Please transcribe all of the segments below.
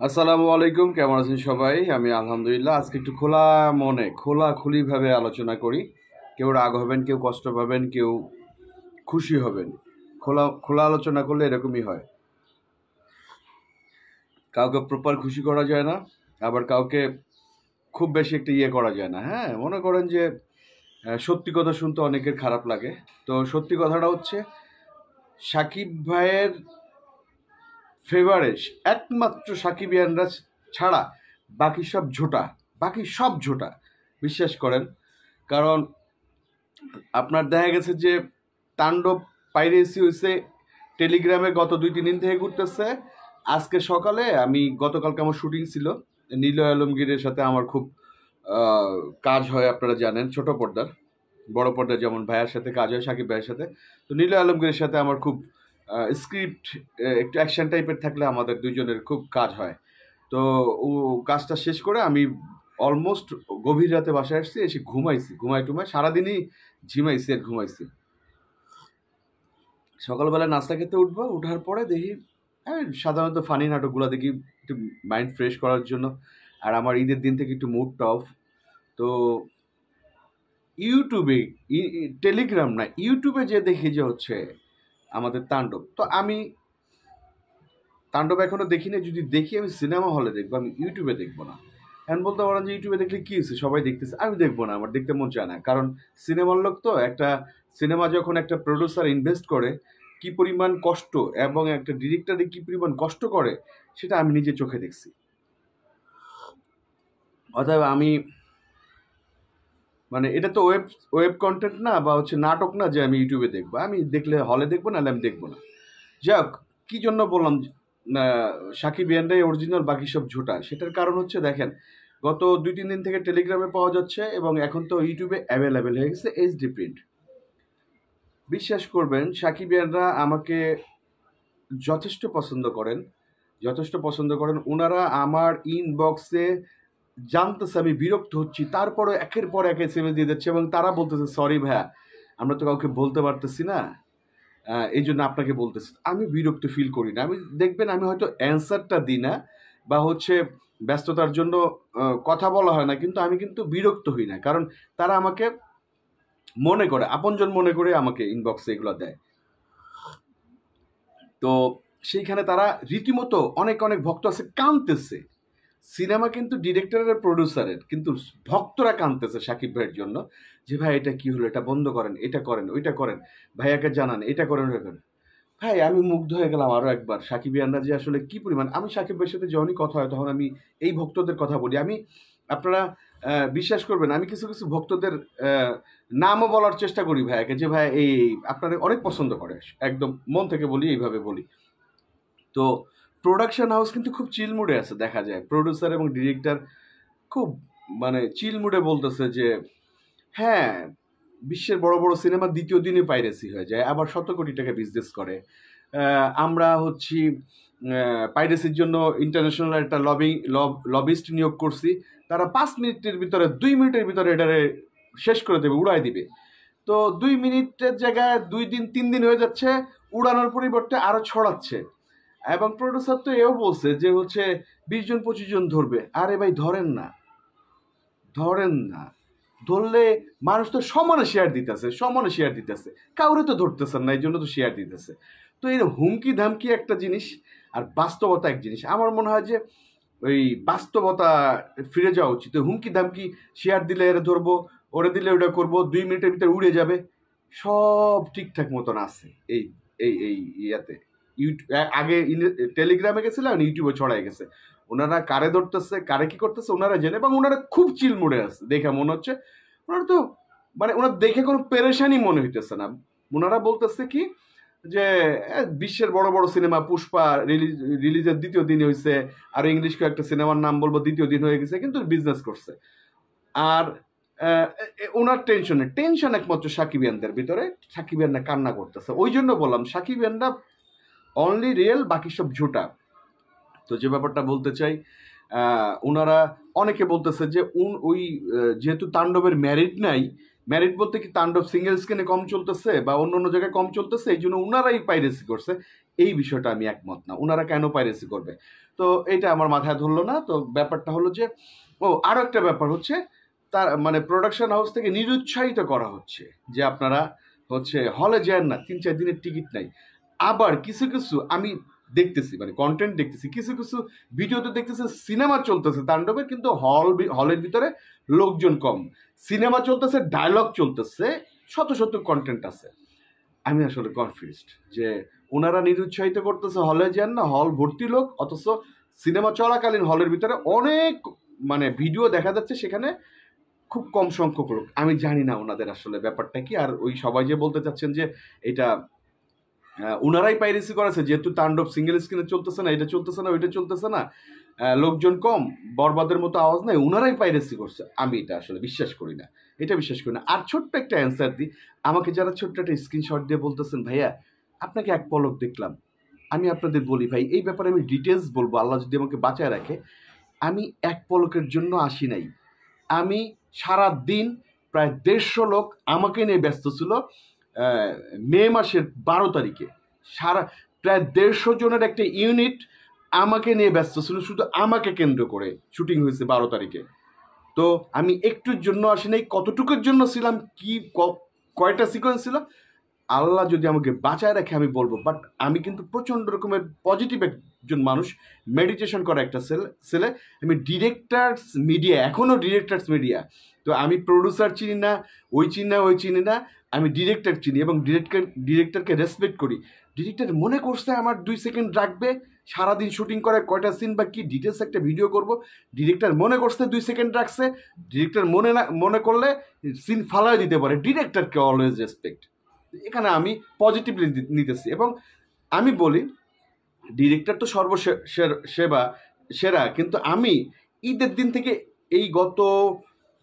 আসসালামু আলাইকুম, কেমন আছেন সবাই? আমি আলহামদুলিল্লাহ। আজকে একটু খোলা মনে খোলাখুলিভাবে আলোচনা করি। কেউ রাগ হবেন, কেউ কষ্ট পাবেন, কেউ খুশি হবেন। খোলা খোলা আলোচনা করলে এরকমই হয়। কাউকে প্রপার খুশি করা যায় না, আবার কাউকে খুব বেশি একটা করা যায় না। হ্যাঁ, মনে করেন যে সত্যি কথা শুনতে অনেকের খারাপ লাগে। তো সত্যি কথাটা হচ্ছে, সাকিব ভাইয়ের ফেভারেট একমাত্র সাকিবিয়ানরা ছাড়া বাকি সব ঝোঁটা, বাকি সব ঝোঁটা, বিশ্বাস করেন। কারণ আপনার দেখা গেছে যে তাণ্ডব পাইরেসি হয়েছে টেলিগ্রামে গত 2-3 দিন থেকে ঘুরতেছে। আজকে সকালে গতকালকে আমার শুটিং ছিল, নিলয় আলমগীরের সাথে আমার খুব কাজ হয়, আপনারা জানেন। ছোট পর্দার, বড় পর্দার যেমন ভাইয়ের সাথে কাজ হয়, সাকিব ভাইয়ের সাথে। তো নিলয় আলমগীরের সাথে আমার খুব স্ক্রিপ্ট একটু অ্যাকশন টাইপের থাকলে আমাদের দুজনের খুব কাজ হয়। তো ও কাজটা শেষ করে আমি অলমোস্ট গভীর রাতে বাসায় আসছি, এসে ঘুমাইছি, টুমাই সারাদিনই ঝিমাইছি আর ঘুমাইছি। সকালবেলা নাস্তা খেতে উঠবো, উঠার পরে দেখি সাধারণত ফানি নাটকগুলো দেখি একটু মাইন্ড ফ্রেশ করার জন্য। আর আমার ঈদের দিন থেকে একটু মুডটা অফ। তো ইউটিউবে, টেলিগ্রাম না, ইউটিউবে যে দেখি যে হচ্ছে আমাদের তাণ্ডব। তো আমি তাণ্ডব এখনো দেখিনি। যদি দেখি আমি সিনেমা হলে দেখবো, আমি ইউটিউবে দেখবো না। এখন বলতে পারেন যে ইউটিউবে দেখলে কি হয়েছে, সবাই দেখতেছে, আমি দেখবো না, আমার দেখতে মন চায় না। কারণ সিনেমার লোক তো, একটা সিনেমা যখন একটা প্রডিউসার ইনভেস্ট করে কি পরিমাণ কষ্ট, এবং একটা ডিরেক্টরে কি পরিমাণ কষ্ট করে, সেটা আমি নিজে চোখে দেখছি। অতএব আমি এটা তো ওয়েব ওয়েব কন্টেন্ট না, বা হচ্ছে নাটক না যে আমি ইউটিউবে দেখবো। আমি দেখলে হলে দেখবো, নাহলে আমি দেখবো না। যাক, কি জন্য বললাম না সাকিব ইয়ানরাই অরিজিনাল, বাকি সব ঝোটা? সেটার কারণ হচ্ছে, দেখেন, গত 2-3 দিন থেকে টেলিগ্রামে পাওয়া যাচ্ছে, এবং এখন তো ইউটিউবে অ্যাভেলেবেল হয়ে গেছে এইচডি প্রিন্ট। বিশ্বাস করবেন, সাকিব ইয়ানরা আমাকে যথেষ্ট পছন্দ করেন, যথেষ্ট পছন্দ করেন। ওনারা আমার ইনবক্সে জানতেছে আমি বিরক্ত হচ্ছি, তারপরে একের পর এক এসএমএস দিয়ে দিচ্ছে, এবং তারা বলতেছে, সরি ভাইয়া, আমরা তো কাউকে বলতে পারতেছি না, এই জন্য আপনাকে বলতেছি। আমি বিরক্ত ফিল করি না। আমি দেখবেন, আমি হয়তো অ্যান্সারটা দিই না, বা হচ্ছে ব্যস্ততার জন্য কথা বলা হয় না, কিন্তু আমি কিন্তু বিরক্ত হই না। কারণ তারা আমাকে মনে করে, আপনজন মনে করে আমাকে ইনবক্সে এগুলো দেয়। তো সেইখানে তারা রীতিমতো অনেক অনেক ভক্ত আছে, কাঁদতেছে। সিনেমা কিন্তু ডিরেক্টরের, প্রডিউসারের, কিন্তু ভক্তরা কাঁদতেছে সাকিব ভাইয়ের জন্য, যে ভাই এটা কি হলো, এটা বন্ধ করেন, এটা করেন, ওইটা করেন, ভাইয়াকে জানান, এটা করেন, ওইটা করেন। ভাই, আমি মুগ্ধ হয়ে গেলাম আরও একবার, সাকিবিয়ানরা যে আসলে কি পরিমাণ। আমি সাকিব ভাইয়ের সাথে যখনই কথা হয়, তখন আমি এই ভক্তদের কথা বলি। আপনারা বিশ্বাস করবেন, আমি কিছু কিছু ভক্তদের নামও বলার চেষ্টা করি ভাইয়াকে, যে ভাই এই আপনারা অনেক পছন্দ করে, একদম মন থেকে বলি, এইভাবে বলি। তো প্রোডাকশন হাউস কিন্তু খুব চিল মুডে আছে, দেখা যায় প্রডিউসার এবং ডিরেক্টর খুব চিল মুডে বলতেছে যে হ্যাঁ, বিশ্বের বড় বড় সিনেমা দ্বিতীয় দিনে পাইরেসি হয়ে যায়, আবার শত কোটি টাকা বিজনেস করে। আমরা হচ্ছি পাইরেসির জন্য ইন্টারন্যাশনাল একটা লবিস্ট নিয়োগ করছি, তারা 5 মিনিটের ভিতরে, 2 মিনিটের ভিতরে এটারে শেষ করে দেবে, উড়াই দিবে। তো 2 মিনিটের জায়গায় 2 দিন 3 দিন হয়ে যাচ্ছে, উড়ানোর পরিবর্তে আরও ছড়াচ্ছে। এবং প্রডিউসার তো এও বলছে যে হচ্ছে 20-25 জন ধরবে। আরে ভাই, ধরেন না, ধরেন না। ধরলে মানুষ তো সমানে শেয়ার দিতেছে, সমানে শেয়ার দিতেছে, কাউরে তো ধরতেছেন না, এই জন্য তো শেয়ার দিতেছে। তো এই হুমকি ধামকি একটা জিনিস, আর বাস্তবতা এক জিনিস। আমার মনে হয় যে ওই বাস্তবতা ফিরে যাওয়া উচিত। হুমকি ধামকি, শেয়ার দিলে এরা ধরবো, ওরে দিলে ওটা করবো, 2 মিনিটের ভিতরে উড়ে যাবে, সব ঠিকঠাক মতন আছে এই এই এই ইয়াতে। আগে টেলিগ্রামে গেছিলাম, ইউটিউবে ছড়াই গেছে। ওনারা কারে ধরতেছে, কারে কি করতেছে ওনারা জেনে, এবং ওনারা খুব চিল মুডে আছে দেখে মনে হচ্ছে। ওনারা তো ওনার দেখে কোনো পেরেশানি মনে হইতেছে না। ওনারা বলতেছে কি যে বিশ্বের বড় বড় সিনেমা, পুষ্পা রিলিজের দ্বিতীয় দিন হয়েছে, আর ইংলিশ একটা সিনেমার নাম বলবো, দ্বিতীয় দিন হয়ে গেছে, কিন্তু বিজনেস করছে। আর ওনার টেনশন একমাত্র সাকিবিয়ানদের ভিতরে, সাকিবিয়ানরা কান্না করতেছে। ওই জন্য বললাম সাকিবিয়ানরা অনলি রিয়েল, বাকি সব ঝুটা। তো যে ব্যাপারটা বলতে চাই, ওনারা অনেকে বলতেছে যে ওই যেহেতু তাণ্ডবের ম্যারিট নাই, ম্যারিট বলতে কি তাণ্ডব সিঙ্গেল স্ক্রিনে কম চলতেছে বা অন্য অন্য জায়গায় কম চলতেছে, এই জন্য ওনারাই পাইরেসি করছে। এই বিষয়টা আমি একমত না, ওনারা কেন পাইরেসি করবে, তো এটা আমার মাথায় ধরলো না। তো ব্যাপারটা হলো যে আরও একটা ব্যাপার হচ্ছে, তার মানে প্রোডাকশন হাউস থেকে নিরুৎসাহিত করা হচ্ছে যে আপনারা হচ্ছে হলে যান না, 3-4 দিনের টিকিট নাই। আবার কিছু কিছু আমি দেখতেছি, মানে কন্টেন্ট দেখতেছি, কিছু কিছু ভিডিওতে দেখতেছে সিনেমা চলতেছে তাণ্ডবের, কিন্তু হলের ভিতরে লোকজন কম, সিনেমা চলতেছে, ডায়লগ চলতেছে, শত শত কন্টেন্ট আছে। আমি আসলে কনফিউজড যে ওনারা নিরুৎসাহিত করতেছে হলে যান না, হল ভর্তি লোক, অথচ সিনেমা চলাকালীন হলের ভিতরে অনেক মানে ভিডিও দেখা যাচ্ছে, সেখানে খুব কম সংখ্যক লোক। আমি জানি না ওনাদের আসলে ব্যাপারটা কি। আর ওই সবাই যে বলতে চাচ্ছেন যে এটা ওনারাই পাইরেসি করেছে, যেহেতু তাণ্ডব সিঙ্গেল স্ক্রিনে চলতেছে না, এটা চলতেছে না, ওইটা চলতেছে না, লোকজন কম, বরবাদের মতো আওয়াজ নাই, ওনারাই পাইরেসি করছে, আমি এটা আসলে বিশ্বাস করি না, এটা বিশ্বাস করি না। আর ছোট্ট একটা অ্যান্সার দিই, আমাকে যারা ছোট্ট একটা স্ক্রিনশট দিয়ে বলতেছেন ভাইয়া আপনাকে এক পলক দেখলাম, আমি আপনাদের বলি ভাই, এই ব্যাপারে আমি ডিটেলস বলবো, আল্লাহ যদি আমাকে বাঁচায় রাখে। আমি এক পলকের জন্য আসি নাই, আমি সারা দিন প্রায় 150 লোক আমাকে নিয়ে ব্যস্ত ছিল। মে মাসের 12 তারিখে প্রায় 150 জনের একটা ইউনিট আমাকে নিয়ে ব্যস্ত ছিল, শুধু আমাকে কেন্দ্র করে শুটিং হয়েছে 12 তারিখে। তো আমি একটুর জন্য আসি নাই, কতটুকুর জন্য ছিলাম, কি কয়টা সিকোয়েন্স ছিল, আল্লাহ যদি আমাকে বাঁচায় রাখে আমি বলবো। বাট আমি কিন্তু প্রচণ্ড রকমের পজিটিভ একজন মানুষ, মেডিটেশন করা একটা ছেলে। আমি ডিরেক্টার্স মিডিয়া, এখনও ডিরেক্টার্স মিডিয়া, তো আমি প্রডিউসার চিনি না, ওই চিনি না, আমি ডিরেক্টর চিনি এবং ডিরেক্টরকে রেসপেক্ট করি। ডিরেক্টর মনে করছে আমার 2 সেকেন্ড রাখবে, সারাদিন শুটিং করে কয়টা সিন বা কি ডিটেলস একটা ভিডিও করব, ডিরেক্টর মনে করছে 2 সেকেন্ড রাখছে, ডিরেক্টর মনে করলে সিন ফালাই দিতে পারে, ডিরেক্টরকে অলওয়েজ রেসপেক্ট। এখানে আমি পজিটিভলি নিতেছি এবং আমি বলি ডিরেক্টর তো সেরা, কিন্তু আমি ঈদের দিন থেকে এই গত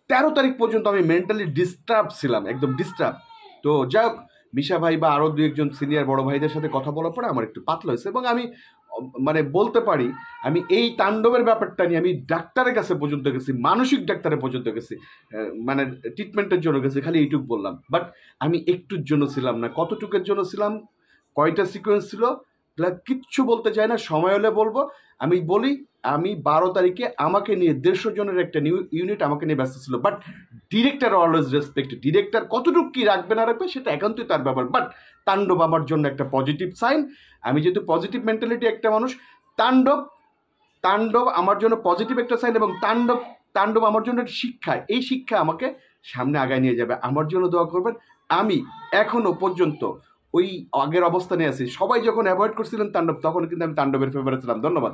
13 তারিখ পর্যন্ত আমি মেন্টালি ডিস্টার্ব ছিলাম, একদম ডিস্টার্ব। তো যাই হোক, মিশা ভাই বা আরও 2-1 সিনিয়র বড় ভাইদের সাথে কথা বলার পরে আমার একটু পাতলা হয়েছে এবং আমি মানে বলতে পারি আমি এই তাণ্ডবের ব্যাপারটা নিয়ে আমি ডাক্তারের কাছে পর্যন্ত গেছি, মানসিক ডাক্তারের পর্যন্ত গেছি, মানে ট্রিটমেন্টের জন্য গেছি, খালি এইটুক বললাম। বাট আমি একটুর জন্য ছিলাম না, কতটুকের জন্য ছিলাম, কয়টা সিকোয়েন্স ছিল, কিচ্ছু বলতে চাই না, সময় হলে বলবো। আমি বলি আমি 12 তারিখে আমাকে নিয়ে 150 জনের একটা ইউনিট আমাকে নিয়ে ব্যস্ত ছিল, but director always respect, director কতটুকু কি রাখবে না রাখবে সেটা একান্তই তার ব্যাপার। বাট তাণ্ডব আমার জন্য একটা পজিটিভ সাইন, আমি যেহেতু পজিটিভ মেন্টালিটি একটা মানুষ, তাণ্ডব আমার জন্য পজিটিভ একটা সাইন এবং তাণ্ডব আমার জন্য একটা শিক্ষা, এই শিক্ষা আমাকে সামনে আগায় নিয়ে যাবে। আমার জন্য দোয়া করবেন। আমি এখনো পর্যন্ত ওই আগের অবস্থানে আছি, সবাই যখন অ্যাভয়েড করছিলেন তাণ্ডব, তখন কিন্তু আমি তাণ্ডবের ফেভারে ছিলাম। ধন্যবাদ।